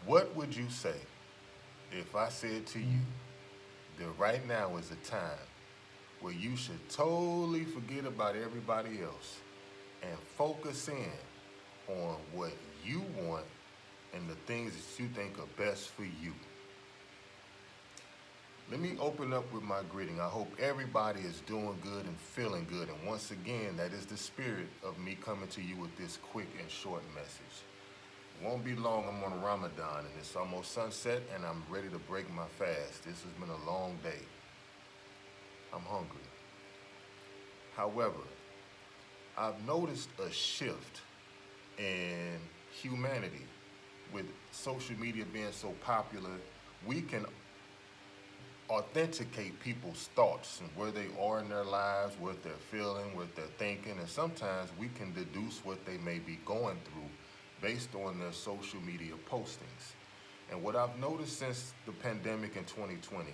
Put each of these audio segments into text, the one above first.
What would you say if I said to you that right now is a time where you should totally forget about everybody else and focus in on what you want and the things that you think are best for you? Let me open up with my greeting. I hope everybody is doing good and feeling good. And once again, that is the spirit of me coming to you with this quick and short message. It won't be long. I'm on Ramadan and it's almost sunset and I'm ready to break my fast. This has been a long day. I'm hungry. However, I've noticed a shift in humanity with social media being so popular. We can authenticate people's thoughts and where they are in their lives, what they're feeling, what they're thinking, and sometimes we can deduce what they may be going through based on their social media postings. And what I've noticed since the pandemic in 2020,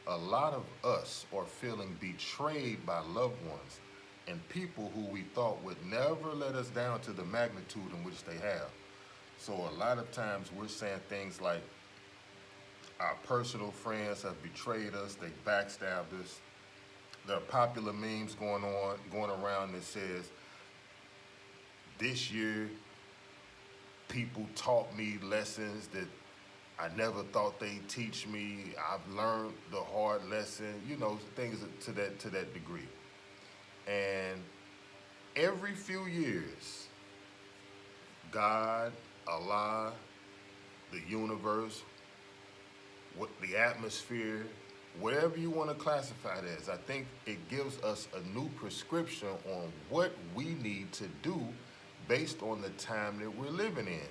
a lot of us are feeling betrayed by loved ones and people who we thought would never let us down to the magnitude in which they have. So a lot of times we're saying things like, our personal friends have betrayed us, they backstabbed us. There are popular memes going around that says, this year people taught me lessons that I never thought they'd teach me. I've learned the hard lesson, things to that degree. And every few years, God, Allah, the universe, what the atmosphere, whatever you want to classify it as, I think it gives us a new prescription on what we need to do based on the time that we're living in.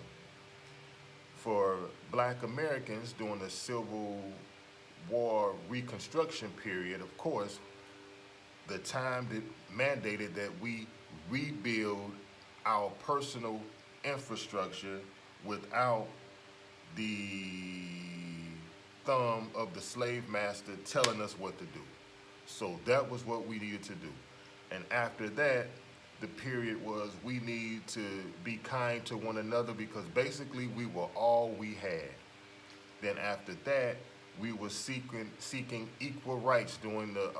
For Black Americans during the Civil War Reconstruction period, of course, the time that mandated that we rebuild our personal infrastructure without the thumb of the slave master telling us what to do. So that was what we needed to do. And after that, the period was we need to be kind to one another because basically we were all we had. Then after that, we were seeking equal rights during the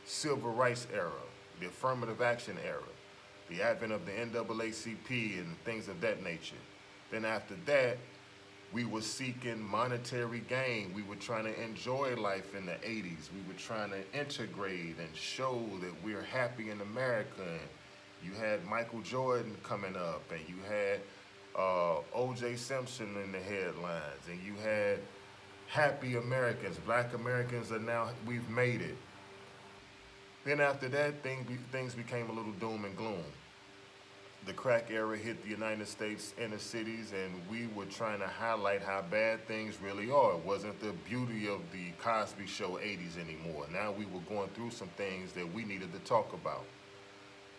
civil rights era, the affirmative action era, the advent of the NAACP and things of that nature. Then after that, we were seeking monetary gain. We were trying to enjoy life in the 80s. We were trying to integrate and show that we're happy in America. And you had Michael Jordan coming up, and you had O.J. Simpson in the headlines, and you had happy Americans. Black Americans are now, we've made it. Then after that, things became a little doom and gloom. The crack era hit the United States inner cities, and we were trying to highlight how bad things really are. It wasn't the beauty of the Cosby Show 80s anymore. Now we were going through some things that we needed to talk about.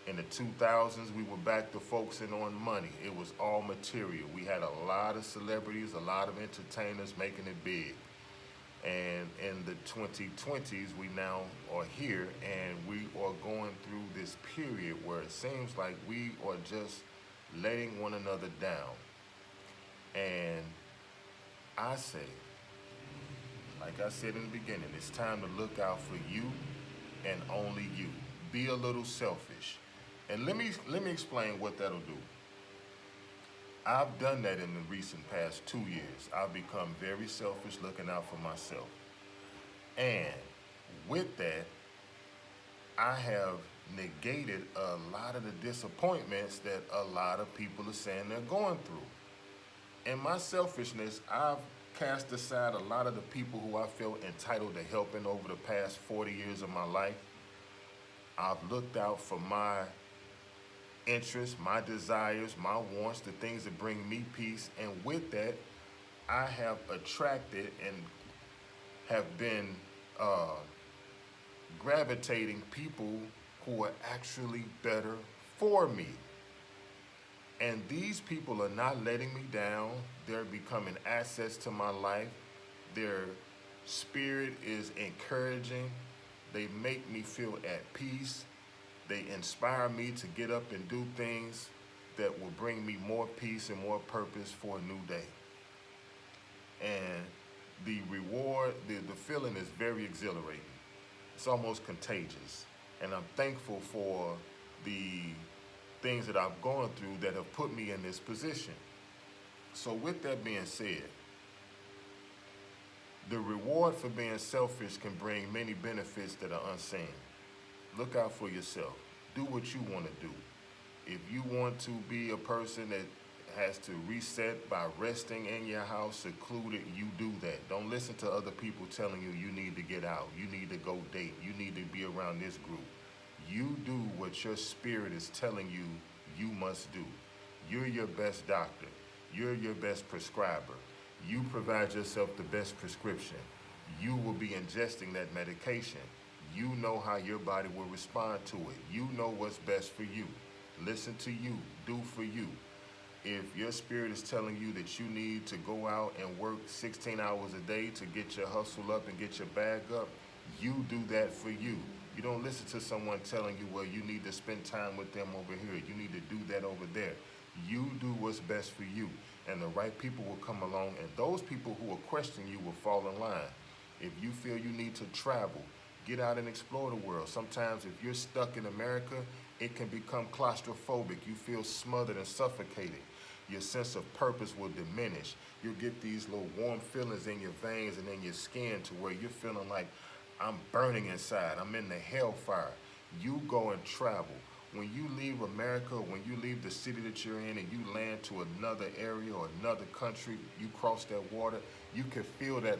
In the 2000s, we were back to focusing on money. It was all material. We had a lot of celebrities, a lot of entertainers making it big. And in the 2020s, we now are here and we are going through this period where it seems like we are just letting one another down. And I say, like I said in the beginning, it's time to look out for you and only you. Be a little selfish. And let me explain what that'll do. I've done that in the recent past 2 years. I've become very selfish, looking out for myself. And with that, I have negated a lot of the disappointments that a lot of people are saying they're going through. In my selfishness, I've cast aside a lot of the people who I felt entitled to helping over the past 40 years of my life. I've looked out for my interests, my desires, my wants, the things that bring me peace. And with that, I have attracted and have been gravitating people who are actually better for me. And these people are not letting me down. They're becoming assets to my life. Their spirit is encouraging. They make me feel at peace. They inspire me to get up and do things that will bring me more peace and more purpose for a new day. And the reward, the feeling is very exhilarating. It's almost contagious. And I'm thankful for the things that I've gone through that have put me in this position. So with that being said, the reward for being selfish can bring many benefits that are unseen. Look out for yourself. Do what you want to do. If you want to be a person that has to reset by resting in your house, secluded, you do that. Don't listen to other people telling you you need to get out, you need to go date, you need to be around this group. You do what your spirit is telling you you must do. You're your best doctor. You're your best prescriber. You provide yourself the best prescription. You will be ingesting that medication. You know how your body will respond to it. You know what's best for you. Listen to you. Do for you. If your spirit is telling you that you need to go out and work 16 hours a day to get your hustle up and get your bag up, you do that for you. You don't listen to someone telling you, well, you need to spend time with them over here. You need to do that over there. You do what's best for you. And the right people will come along, and those people who will question you will fall in line. If you feel you need to travel, get out and explore the world. Sometimes if you're stuck in America, it can become claustrophobic. You feel smothered and suffocated. Your sense of purpose will diminish. You'll get these little warm feelings in your veins and in your skin to where you're feeling like, I'm burning inside. I'm in the hellfire. You go and travel. When you leave America, when you leave the city that you're in and you land to another area or another country, you cross that water, you can feel that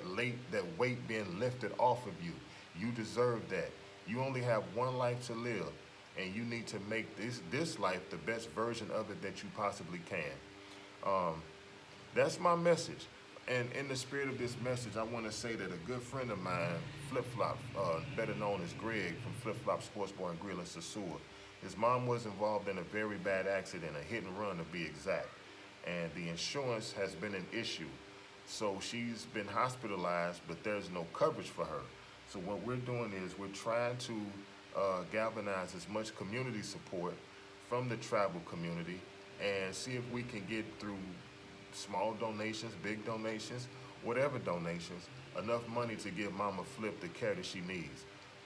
weight being lifted off of you. You deserve that. You only have one life to live, and you need to make this life the best version of it that you possibly can. That's my message. And in the spirit of this message, I want to say that a good friend of mine, Flip Flop, better known as Greg from Flip Flop Sports Bar and Grill in Sasua, his mom was involved in a very bad accident, a hit and run to be exact. And the insurance has been an issue. So she's been hospitalized, but there's no coverage for her. So what we're doing is we're trying to galvanize as much community support from the tribal community and see if we can get through small donations, big donations, whatever donations, enough money to give Mama Flip the care that she needs.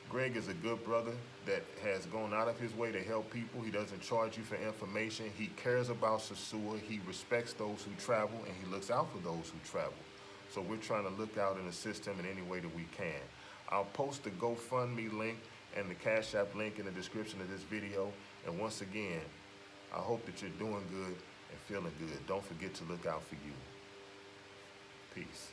Greg is a good brother that has gone out of his way to help people. He doesn't charge you for information. He cares about Sasua. He respects those who travel, and he looks out for those who travel. So we're trying to look out and assist him in any way that we can. I'll post the GoFundMe link and the Cash App link in the description of this video. And once again, I hope that you're doing good and feeling good. Don't forget to look out for you. Peace.